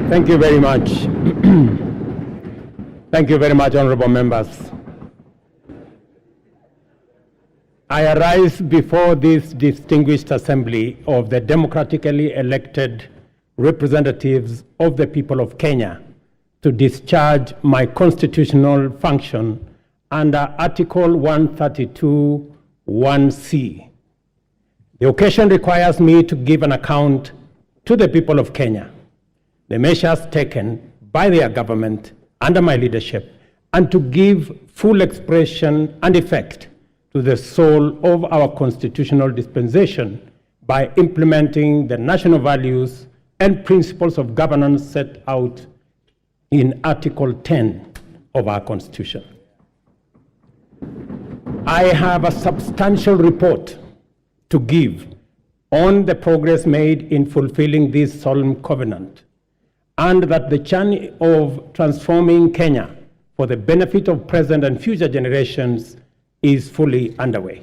Thank you very much. Thank you very much, honorable members. I arise before this distinguished assembly of the democratically elected representatives of the people of Kenya to discharge my constitutional function under Article 132(1)(c). The occasion requires me to give an account to the people of Kenya, the measures taken by their government under my leadership, and to give full expression and effect to the soul of our constitutional dispensation by implementing the national values and principles of governance set out in Article 10 of our Constitution. I have a substantial report to give on the progress made in fulfilling this solemn covenant, and that the journey of transforming Kenya for the benefit of present and future generations is fully underway.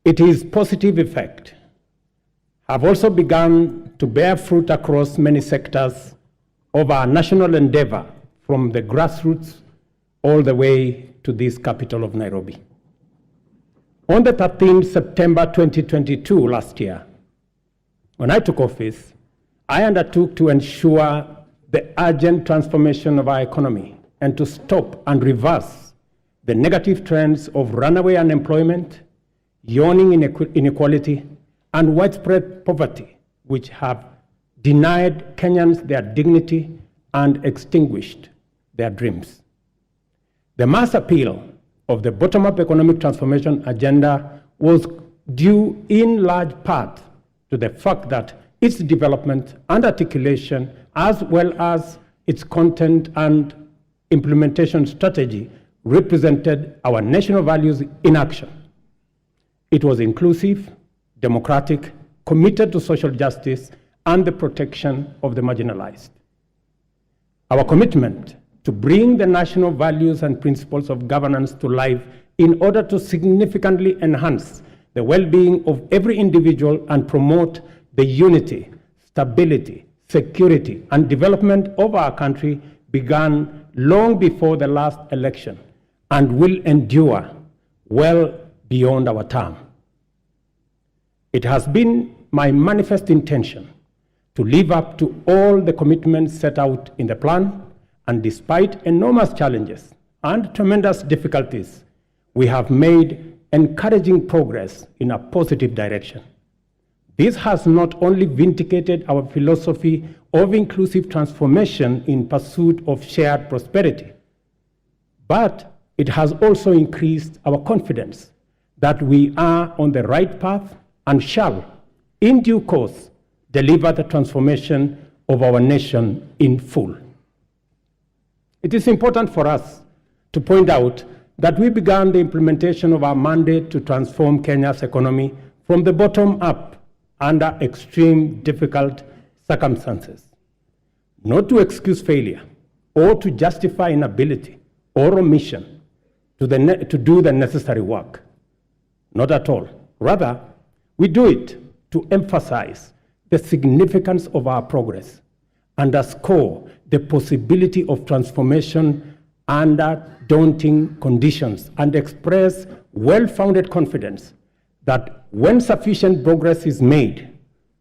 Its positive effect have also begun to bear fruit across many sectors of our national endeavor, from the grassroots all the way to this capital of Nairobi. On the 13th September 2022, last year, when I took office, I undertook to ensure the urgent transformation of our economy and to stop and reverse the negative trends of runaway unemployment, yawning inequality, and widespread poverty, which have denied Kenyans their dignity and extinguished their dreams. The mass appeal of the bottom-up economic transformation agenda was due in large part to the fact that its development and articulation, as well as its content and implementation strategy, represented our national values in action. It was inclusive, democratic, committed to social justice and the protection of the marginalized. Our commitment to bring the national values and principles of governance to life in order to significantly enhance the well-being of every individual and promote the unity, stability, security, and development of our country began long before the last election and will endure well beyond our term. It has been my manifest intention to live up to all the commitments set out in the plan, and despite enormous challenges and tremendous difficulties, we have made encouraging progress in a positive direction. This has not only vindicated our philosophy of inclusive transformation in pursuit of shared prosperity, but it has also increased our confidence that we are on the right path and shall, in due course, deliver the transformation of our nation in full. It is important for us to point out that we began the implementation of our mandate to transform Kenya's economy from the bottom up under extreme difficult circumstances, not to excuse failure or to justify inability or omission to do the necessary work. Not at all. Rather, we do it to emphasize the significance of our progress, underscore the possibility of transformation under daunting conditions, and express well-founded confidence that when sufficient progress is made,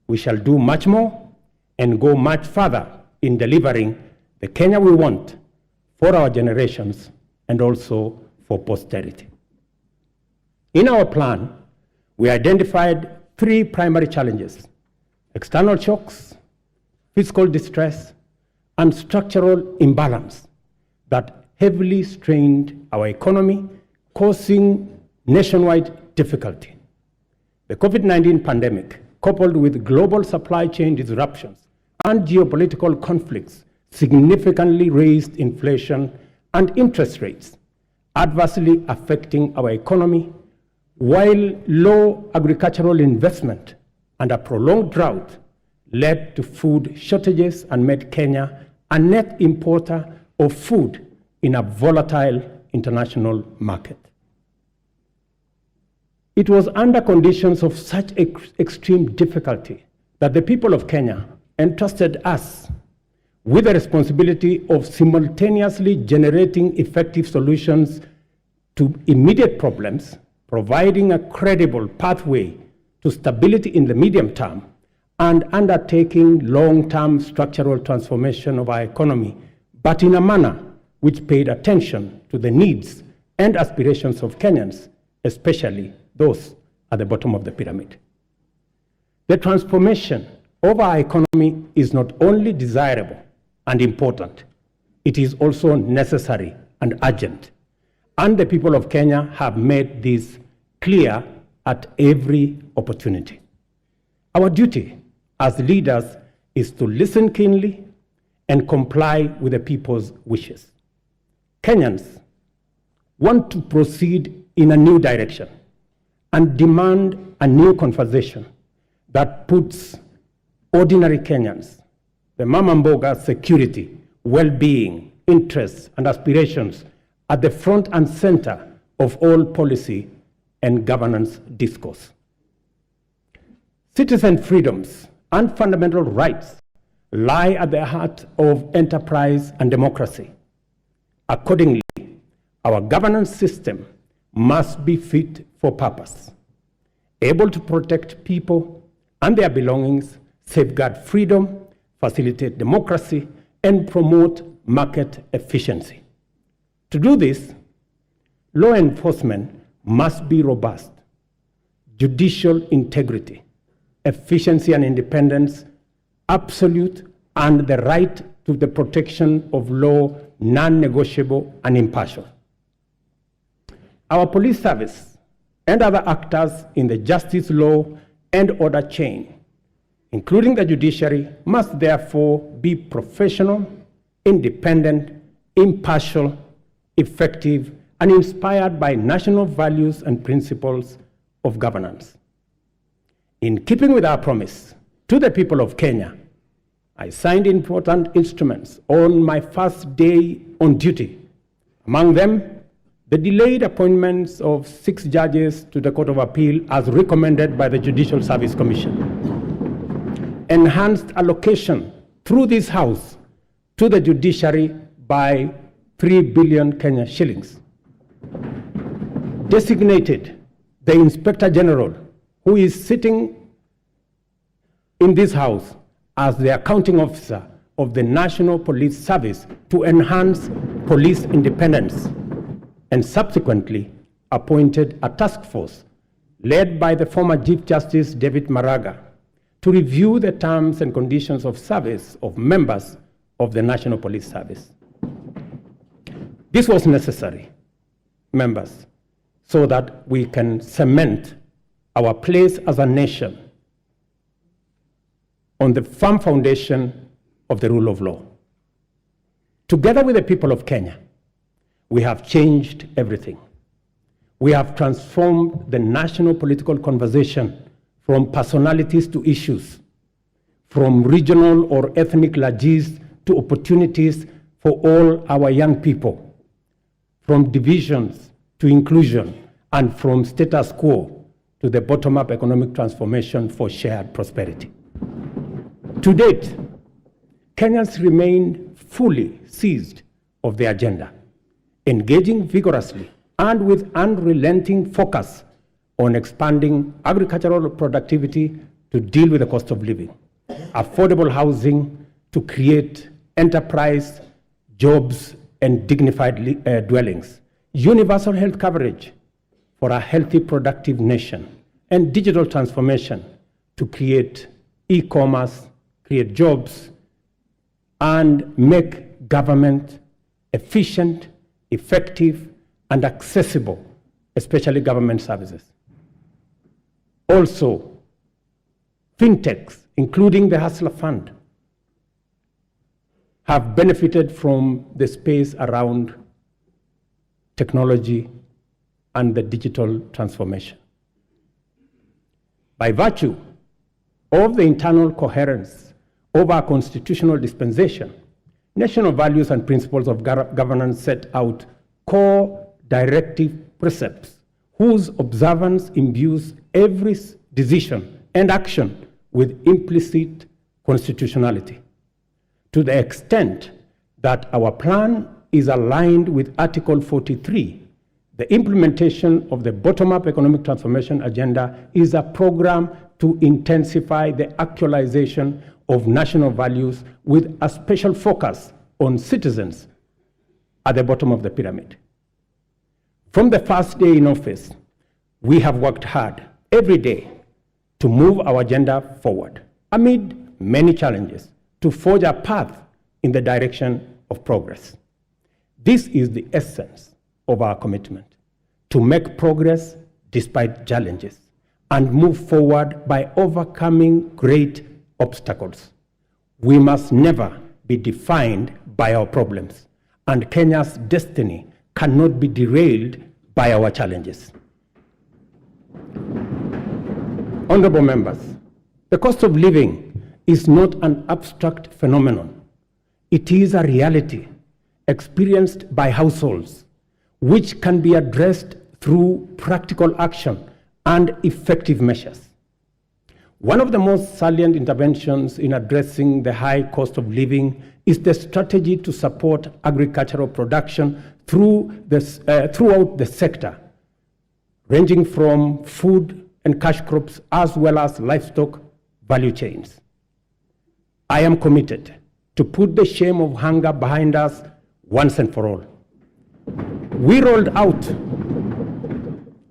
we shall do much more and go much further in delivering the Kenya we want for our generations and also for posterity. In our plan, we identified three primary challenges: external shocks, fiscal distress, and structural imbalance that heavily strained our economy, causing nationwide difficulty. The COVID-19 pandemic, coupled with global supply chain disruptions and geopolitical conflicts, significantly raised inflation and interest rates, adversely affecting our economy, while low agricultural investment and a prolonged drought led to food shortages and made Kenya a net importer of food in a volatile international market. It was under conditions of such extreme difficulty that the people of Kenya entrusted us with the responsibility of simultaneously generating effective solutions to immediate problems, providing a credible pathway to stability in the medium term, and undertaking long-term structural transformation of our economy, but in a manner which paid attention to the needs and aspirations of Kenyans, especially those at the bottom of the pyramid. The transformation of our economy is not only desirable and important, it is also necessary and urgent. And the people of Kenya have made this clear at every opportunity. Our duty as leaders is to listen keenly and comply with the people's wishes. Kenyans want to proceed in a new direction and demand a new conversation that puts ordinary Kenyans, the mama mboga's security, well-being, interests, and aspirations at the front and center of all policy and governance discourse. Citizen freedoms and fundamental rights lie at the heart of enterprise and democracy. Accordingly, our governance system must be fit for purpose, able to protect people and their belongings, safeguard freedom, facilitate democracy, and promote market efficiency. To do this, law enforcement must be robust, judicial integrity, efficiency and independence, absolute, and the right to the protection of law non-negotiable and impartial. Our police service and other actors in the justice, law, and order chain, including the judiciary, must therefore be professional, independent, impartial, effective, and inspired by national values and principles of governance. In keeping with our promise to the people of Kenya, I signed important instruments on my first day on duty. Among them, the delayed appointments of 6 judges to the Court of Appeal as recommended by the Judicial Service Commission. Enhanced allocation through this House to the judiciary by 3 billion Kenya shillings. Designated the Inspector General, who is sitting in this House as the accounting officer of the National Police Service to enhance police independence, and subsequently appointed a task force led by the former Chief Justice David Maraga to review the terms and conditions of service of members of the National Police Service. This was necessary, members, so that we can cement our place as a nation on the firm foundation of the rule of law. Together with the people of Kenya, we have changed everything. We have transformed the national political conversation from personalities to issues, from regional or ethnic largesse to opportunities for all our young people, from divisions to inclusion, and from status quo to the bottom-up economic transformation for shared prosperity. To date, Kenyans remain fully seized of the agenda, engaging vigorously and with unrelenting focus on expanding agricultural productivity to deal with the cost of living, affordable housing to create enterprise, jobs, and dignified dwellings, universal health coverage for a healthy, productive nation, and digital transformation to create e-commerce, create jobs, and make government efficient, effective, and accessible, especially government services. Also, fintechs, including the Hustler Fund, have benefited from the space around technology and the digital transformation. By virtue of the internal coherence of our constitutional dispensation, national values and principles of governance set out core directive precepts whose observance imbues every decision and action with implicit constitutionality. To the extent that our plan is aligned with Article 43, the implementation of the bottom-up economic transformation agenda is a program to intensify the actualization of national values with a special focus on citizens at the bottom of the pyramid. From the first day in office, we have worked hard every day to move our agenda forward amid many challenges to forge a path in the direction of progress. This is the essence of our commitment, to make progress despite challenges and move forward by overcoming great obstacles. We must never be defined by our problems, and Kenya's destiny cannot be derailed by our challenges. Honorable members, the cost of living is not an abstract phenomenon. It is a reality experienced by households, which can be addressed through practical action and effective measures. One of the most salient interventions in addressing the high cost of living is the strategy to support agricultural production throughout the sector, ranging from food and cash crops as well as livestock value chains. I am committed to put the shame of hunger behind us once and for all. We rolled out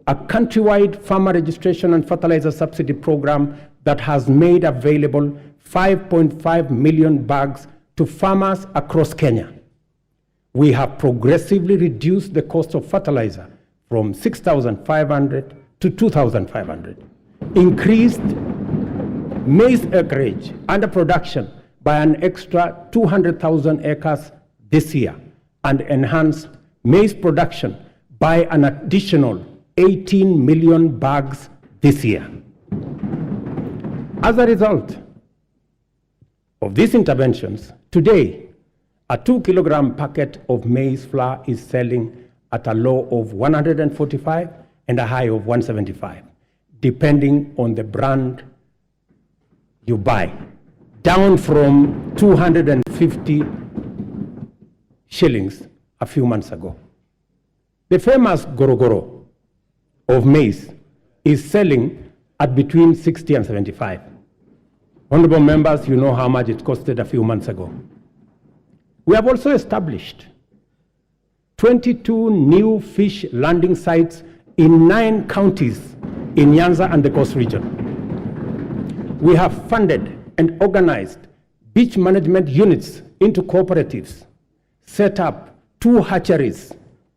a countrywide farmer registration and fertilizer subsidy program that has made available 5.5 million bags to farmers across Kenya. We have progressively reduced the cost of fertilizer from 6,500 to 2,500, increased maize acreage under production by an extra 200,000 acres this year, and enhanced maize production by an additional 18 million bags this year. As a result of these interventions, today, a 2-kilogram packet of maize flour is selling at a low of 145 and a high of 175, depending on the brand you buy, down from 250 shillings a few months ago. The famous gorogoro of maize is selling at between 60 and 75. Honorable members, you know how much it costed a few months ago. We have also established 22 new fish landing sites in 9 counties in Nyanza and the Coast region. We have funded and organized beach management units into cooperatives, set up 2 hatcheries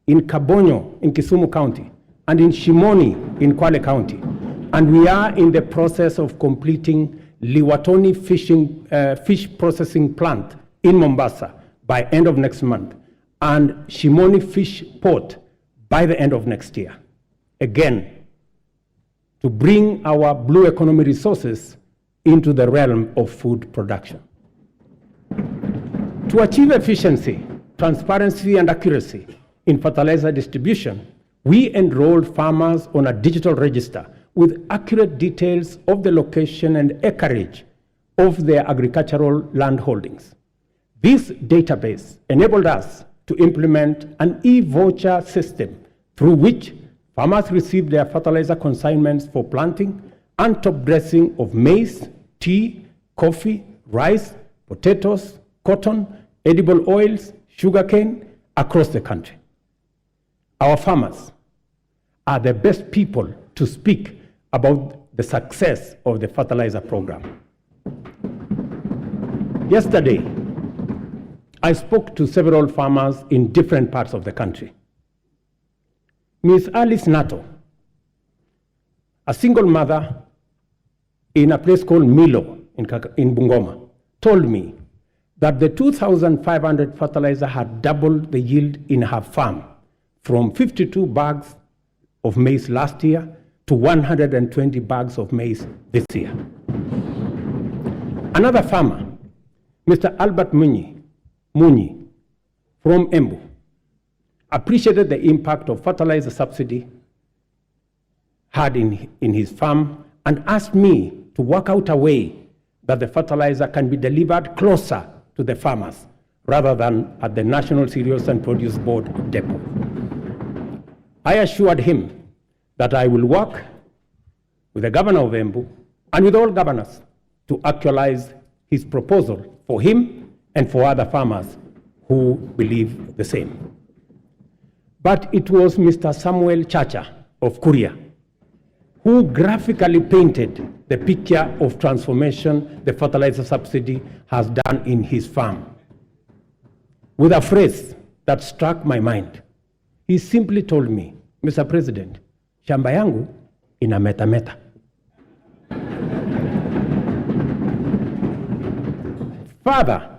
in Kabonyo in Kisumu County and in Shimoni in Kwale County. And we are in the process of completing Liwatoni fish processing plant in Mombasa by end of next month, and Shimoni Fish Port by the end of next year. Again, to bring our blue economy resources into the realm of food production. To achieve efficiency, transparency, and accuracy in fertilizer distribution, we enrolled farmers on a digital register with accurate details of the location and acreage of their agricultural land holdings. This database enabled us to implement an e-voucher system through which farmers received their fertilizer consignments for planting and top dressing of maize, tea, coffee, rice, potatoes, cotton, edible oils, sugarcane across the country. Our farmers are the best people to speak about the success of the fertilizer program. Yesterday, I spoke to several farmers in different parts of the country. Ms. Alice Nato, a single mother in a place called Milo in Bungoma, told me that the 2,500 fertilizer had doubled the yield in her farm from 52 bags of maize last year to 120 bags of maize this year. Another farmer, Mr. Albert Munyi from Embu, appreciated the impact of fertilizer subsidy had in his farm and asked me to work out a way that the fertilizer can be delivered closer to the farmers rather than at the National Cereals and Produce Board depot. I assured him that I will work with the governor of Embu and with all governors to actualize his proposal for him and for other farmers who believe the same. But it was Mr. Samuel Chacha of Kuria who graphically painted the picture of transformation the fertilizer subsidy has done in his farm with a phrase that struck my mind. He simply told me, Mr. President, shamba yangu ina meta. Further,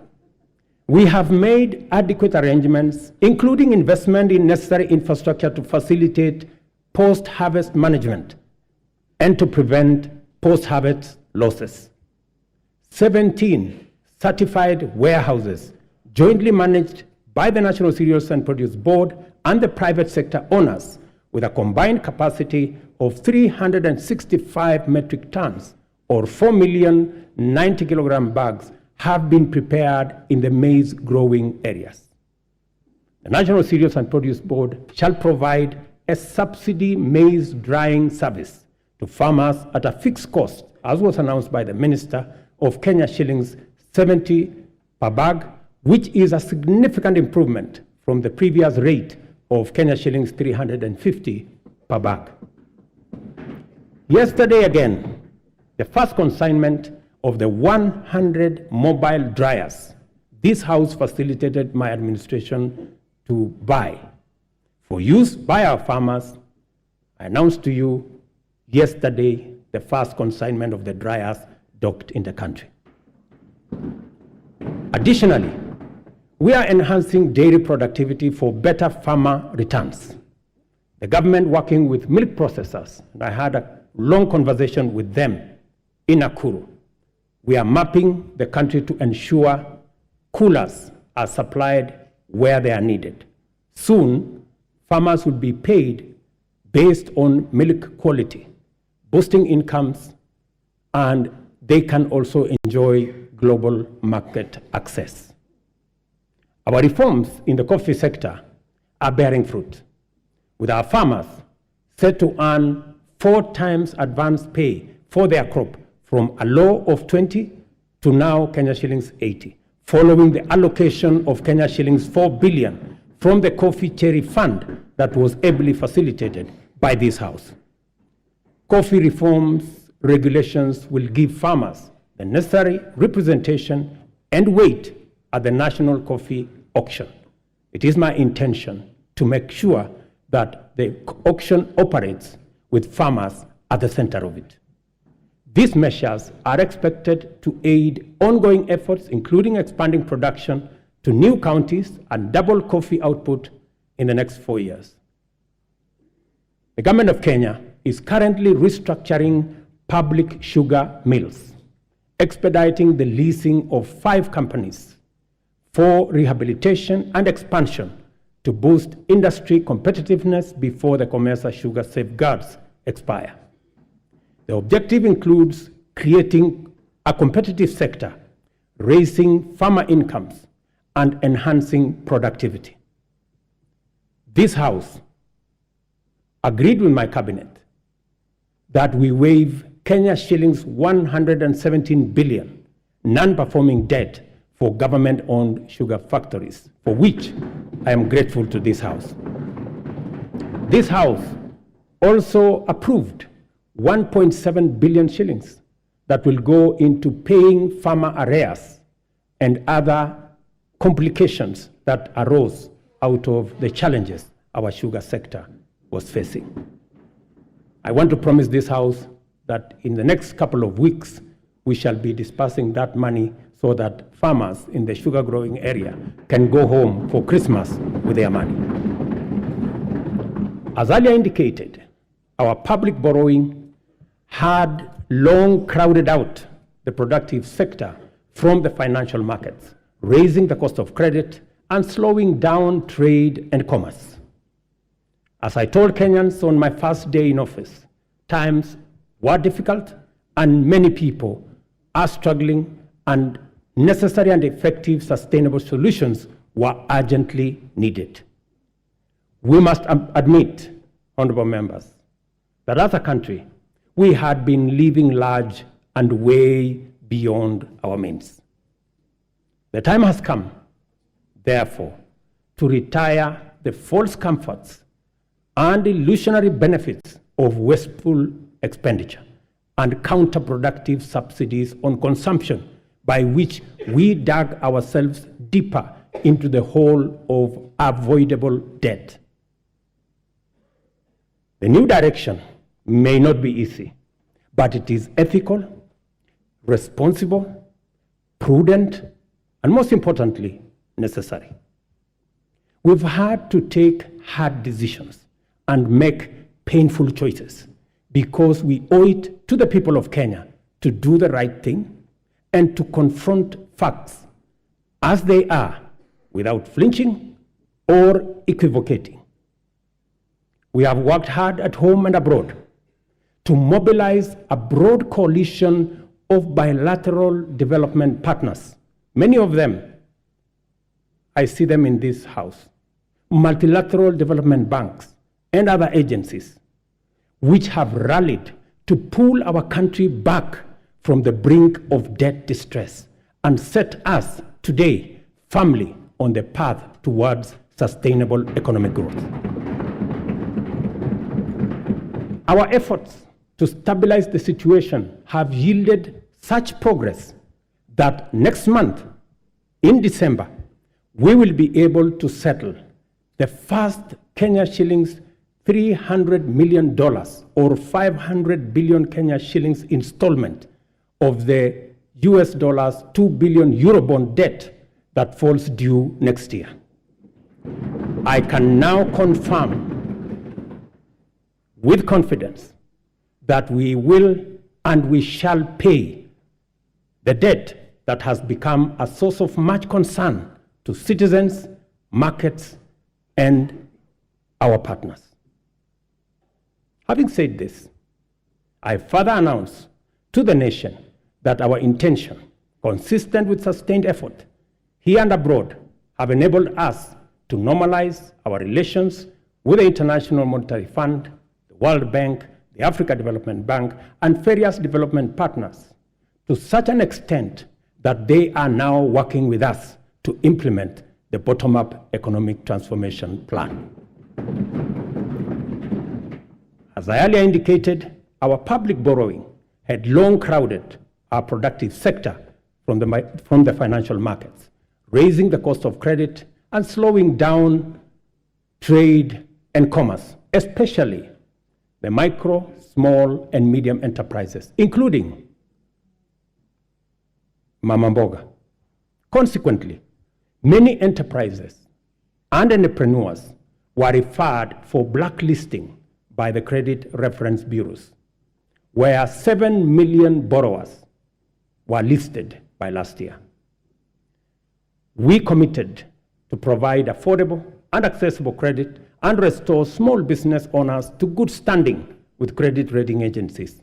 we have made adequate arrangements, including investment in necessary infrastructure to facilitate post-harvest management and to prevent post-harvest losses. 17 certified warehouses jointly managed by the National Cereals and Produce Board and the private sector owners with a combined capacity of 365 metric tons or 4,090,000 kilogram bags have been prepared in the maize growing areas. The National Cereals and Produce Board shall provide a subsidy maize drying service to farmers at a fixed cost, as was announced by the Minister, of Kenya shillings 70 per bag, which is a significant improvement from the previous rate of Kenya shillings 350 per bag. Yesterday again, the first consignment of the 100 mobile dryers this House facilitated my administration to buy for use by our farmers. I announced to you yesterday the first consignment of the dryers docked in the country. Additionally, we are enhancing dairy productivity for better farmer returns. The government, working with milk processors, and I had a long conversation with them in Nakuru, we are mapping the country to ensure coolers are supplied where they are needed. Soon, farmers will be paid based on milk quality, boosting incomes, and they can also enjoy global market access. Our reforms in the coffee sector are bearing fruit, with our farmers set to earn 4 times advance pay for their crop from a low of 20 to now Kenya shillings 80, following the allocation of Kenya shillings 4 billion from the Coffee Cherry Fund that was ably facilitated by this House. Coffee reforms regulations will give farmers the necessary representation and weight at the national coffee auction. It is my intention to make sure that the auction operates with farmers at the center of it. These measures are expected to aid ongoing efforts, including expanding production to new counties and double coffee output in the next 4 years. The government of Kenya is currently restructuring public sugar mills, expediting the leasing of 5 companies for rehabilitation and expansion to boost industry competitiveness before the commercial sugar safeguards expire. The objective includes creating a competitive sector, raising farmer incomes, and enhancing productivity. This House agreed with my cabinet that we waive Kenya shillings 117 billion non-performing debt for government-owned sugar factories, for which I am grateful to this House. This House also approved 1.7 billion shillings that will go into paying farmer arrears and other complications that arose out of the challenges our sugar sector was facing. I want to promise this House that in the next couple of weeks, we shall be dispersing that money so that farmers in the sugar growing area can go home for Christmas with their money. As earlier indicated, our public borrowing had long crowded out the productive sector from the financial markets, raising the cost of credit and slowing down trade and commerce. As I told Kenyans on my first day in office, times were difficult and many people are struggling, and necessary and effective sustainable solutions were urgently needed. We must admit, honorable members, that as a country, we had been living large and way beyond our means. The time has come, therefore, to retire the false comforts and illusionary benefits of wasteful expenditure and counterproductive subsidies on consumption, by which we dug ourselves deeper into the hole of avoidable debt. The new direction may not be easy, but it is ethical, responsible, prudent, and most importantly, necessary. We've had to take hard decisions and make painful choices because we owe it to the people of Kenya to do the right thing and to confront facts as they are without flinching or equivocating. We have worked hard at home and abroad to mobilize a broad coalition of bilateral development partners. Many of them, I see them in this house, multilateral development banks and other agencies, which have rallied to pull our country back from the brink of debt distress and set us today firmly on the path towards sustainable economic growth. Our efforts to stabilize the situation have yielded such progress that next month, in December, we will be able to settle the first Kenya shillings $300 million or 500 billion Kenya shillings installment of the US dollars 2 billion Eurobond debt that falls due next year. I can now confirm with confidence that we will and we shall pay the debt that has become a source of much concern to citizens, markets, and our partners. Having said this, I further announce to the nation that our intention, consistent with sustained effort here and abroad, have enabled us to normalize our relations with the International Monetary Fund, the World Bank, the Africa Development Bank, and various development partners to such an extent that they are now working with us to implement the bottom-up economic transformation plan. As I earlier indicated, our public borrowing had long crowded our productive sector from the financial markets, raising the cost of credit and slowing down trade and commerce, especially the micro, small, and medium enterprises, including Mama Mboga. Consequently, many enterprises and entrepreneurs were referred for blacklisting by the credit reference bureaus, where 7 million borrowers were listed by last year. We committed to provide affordable and accessible credit and restore small business owners to good standing with credit rating agencies.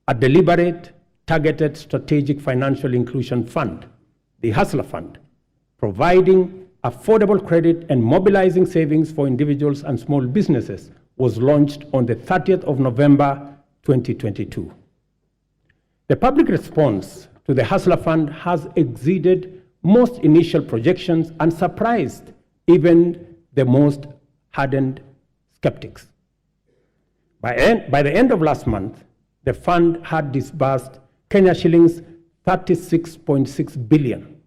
A deliberate, targeted strategic financial inclusion fund, the Hustler Fund, providing affordable credit and mobilizing savings for individuals and small businesses, was launched on the 30th of November, 2022. The public response to the Hustler Fund has exceeded most initial projections and surprised even the most hardened skeptics. By the end of last month, the fund had disbursed Kenya shillings 36.6 billion,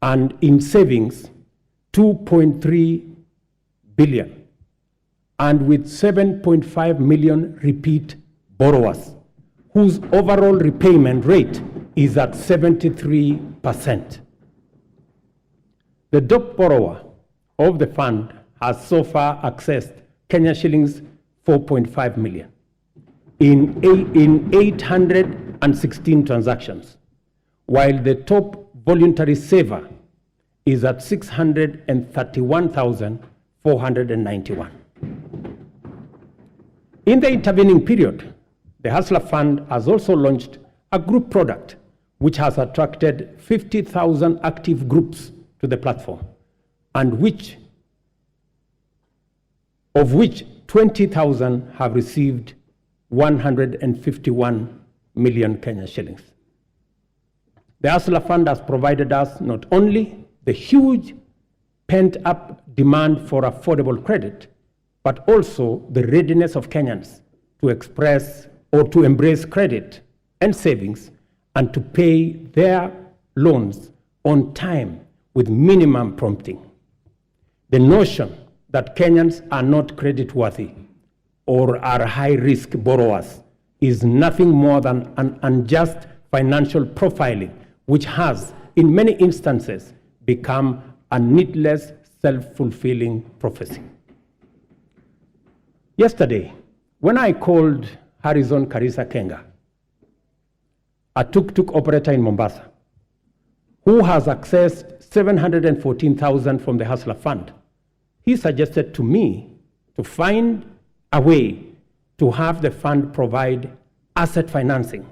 and in savings, 2.3 billion, and with 7.5 million repeat borrowers, whose overall repayment rate is at 73%. The top borrower of the fund has so far accessed Kenya shillings 4.5 million in 816 transactions, while the top voluntary saver is at 631,491. In the intervening period, the Hustler Fund has also launched a group product which has attracted 50,000 active groups to the platform, and of which 20,000 have received 151 million Kenya shillings. The Hustler Fund has provided us not only the huge pent-up demand for affordable credit, but also the readiness of Kenyans to express or to embrace credit and savings and to pay their loans on time with minimum prompting. The notion that Kenyans are not credit-worthy or are high-risk borrowers is nothing more than an unjust financial profiling, which has, in many instances, become a needless, self-fulfilling prophecy. Yesterday, when I called Harrison Karisa Kenga, a tuk-tuk operator in Mombasa, who has accessed 714,000 from the Hustler Fund, he suggested to me to find a way to have the fund provide asset financing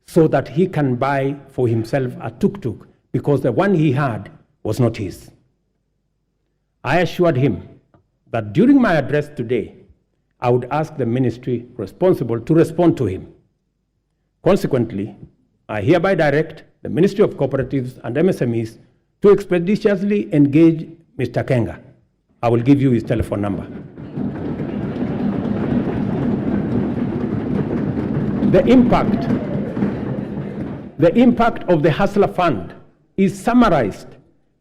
so that he can buy for himself a tuk-tuk because the one he had was not his. I assured him that during my address today, I would ask the ministry responsible to respond to him. Consequently, I hereby direct the Ministry of Cooperatives and MSMEs to expeditiously engage Mr. Kenga. I will give you his telephone number. The impact of the Hustler Fund is summarized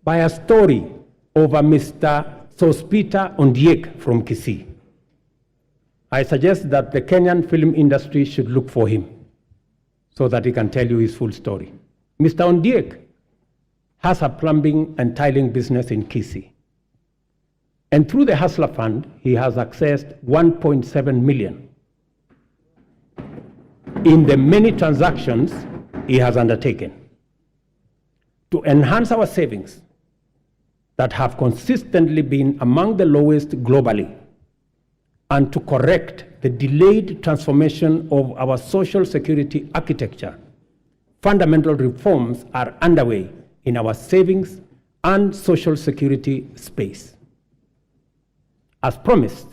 by a story of a Mr. Sospita Ondiek from Kisii. I suggest that the Kenyan film industry should look for him so that he can tell you his full story. Mr. Ondiek has a plumbing and tiling business in Kisii. And through the Hustler Fund, he has accessed 1.7 million in the many transactions he has undertaken to enhance our savings that have consistently been among the lowest globally, and to correct the delayed transformation of our social security architecture. Fundamental reforms are underway in our savings and social security space. As promised,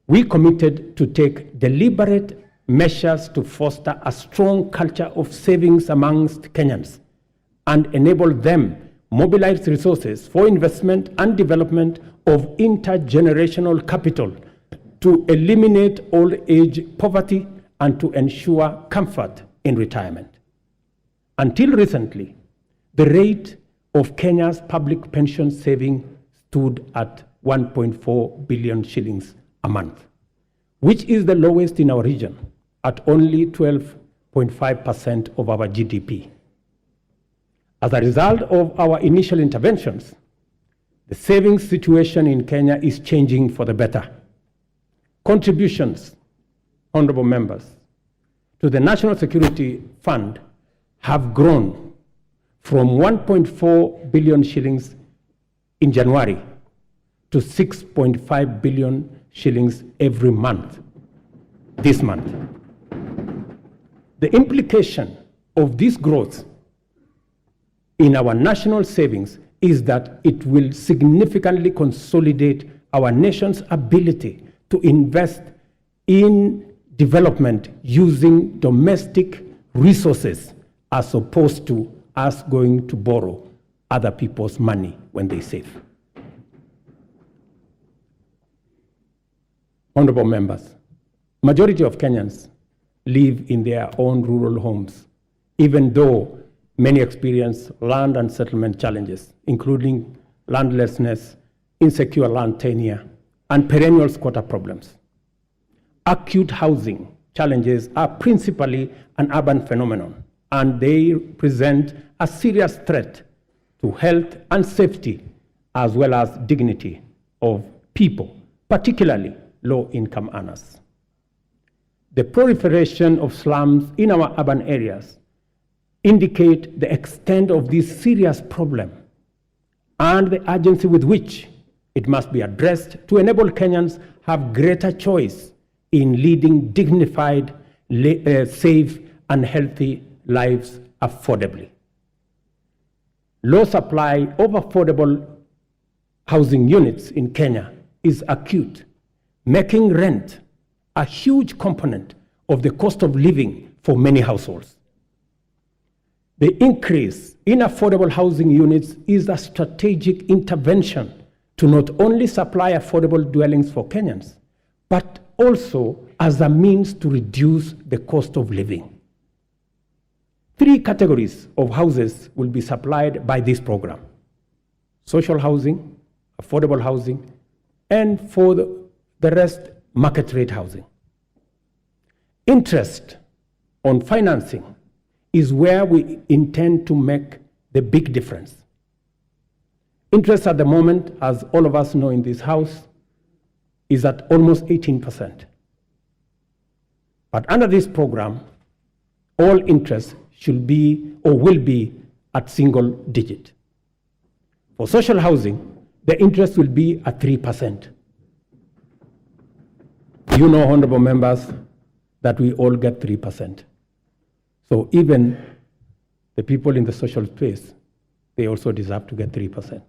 we committed to take deliberate measures to foster a strong culture of savings amongst Kenyans and enable them mobilize resources for investment and development of intergenerational capital to eliminate old age poverty and to ensure comfort in retirement. Until recently, the rate of Kenya's public pension saving stood at 1.4 billion shillings a month, which is the lowest in our region at only 12.5% of our GDP. As a result of our initial interventions, the savings situation in Kenya is changing for the better. Contributions, honorable members, to the National Security Fund have grown from 1.4 billion shillings in January to 6.5 billion shillings every month, this month. The implication of this growth in our national savings is that it will significantly consolidate our nation's ability to invest in development using domestic resources as opposed to us going to borrow other people's money when they save. Honorable members, majority of Kenyans live in their own rural homes, even though many experience land and settlement challenges, including landlessness, insecure land tenure, and perennial squatter problems. Acute housing challenges are principally an urban phenomenon, and they present a serious threat to health and safety, as well as dignity of people, particularly low-income earners. The proliferation of slums in our urban areas indicate the extent of this serious problem and the urgency with which it must be addressed to enable Kenyans have greater choice in leading dignified, safe, and healthy lives affordably. Low supply of affordable housing units in Kenya is acute, making rent a huge component of the cost of living for many households. The increase in affordable housing units is a strategic intervention to not only supply affordable dwellings for Kenyans, but also as a means to reduce the cost of living. 3 categories of houses will be supplied by this program: social housing, affordable housing, and for the rest, market rate housing. Interest on financing is where we intend to make the big difference. Interest at the moment, as all of us know in this house, is at almost 18%. But under this program, all interest should be or will be at single digit. For social housing, the interest will be at 3%. You know, honorable members, that we all get 3%. So even the people in the social space, they also deserve to get 3%.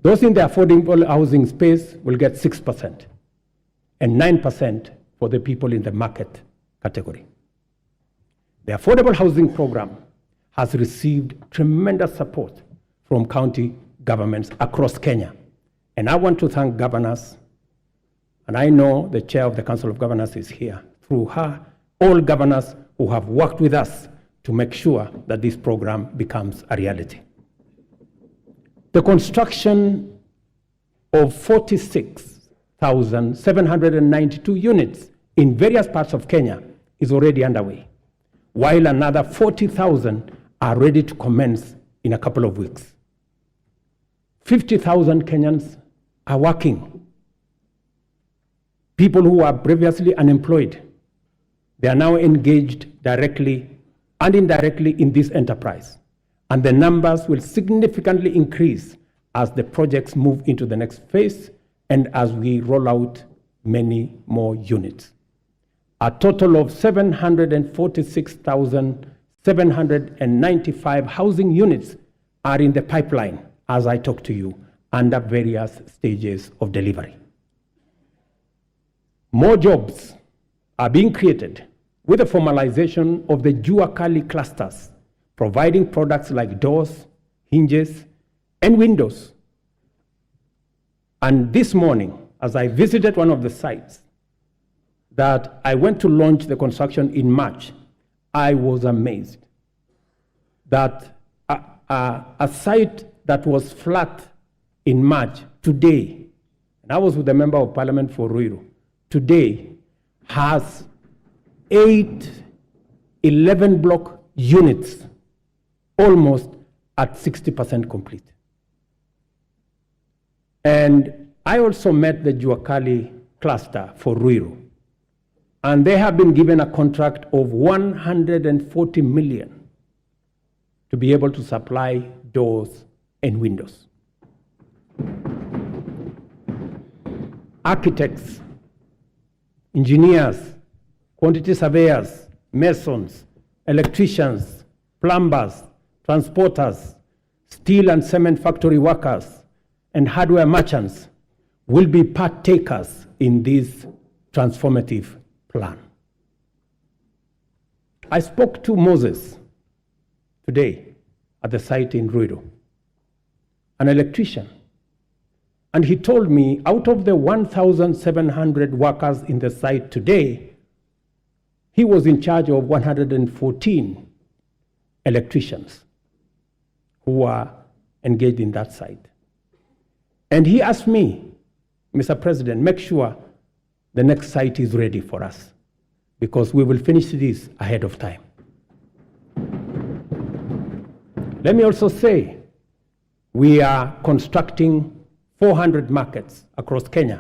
Those in the affordable housing space will get 6%, and 9% for the people in the market category. The affordable housing program has received tremendous support from county governments across Kenya. And I want to thank governors, and I know the chair of the Council of Governors is here, through her, all governors who have worked with us to make sure that this program becomes a reality. The construction of 46,792 units in various parts of Kenya is already underway, while another 40,000 are ready to commence in a couple of weeks. 50,000 Kenyans are working. People who were previously unemployed, they are now engaged directly and indirectly in this enterprise. And the numbers will significantly increase as the projects move into the next phase and as we roll out many more units. A total of 746,795 housing units are in the pipeline as I talk to you, under various stages of delivery. More jobs are being created with the formalization of the Jua Kali clusters, providing products like doors, hinges, and windows. And this morning, as I visited one of the sites that I went to launch the construction in March, I was amazed that a site that was flat in March today, and I was with the Member of Parliament for Ruiru, today has 8 11-block units, almost at 60% complete. And I also met the Jua Kali cluster for Ruiru, and they have been given a contract of 140 million to be able to supply doors and windows. Architects, engineers, quantity surveyors, masons, electricians, plumbers, transporters, steel and cement factory workers, and hardware merchants will be partakers in this transformative plan. I spoke to Moses today at the site in Ruiru, an electrician, and he told me out of the 1,700 workers in the site today, he was in charge of 114 electricians who are engaged in that site. And he asked me, Mr. President, make sure the next site is ready for us, because we will finish this ahead of time. Let me also say, we are constructing 400 markets across Kenya.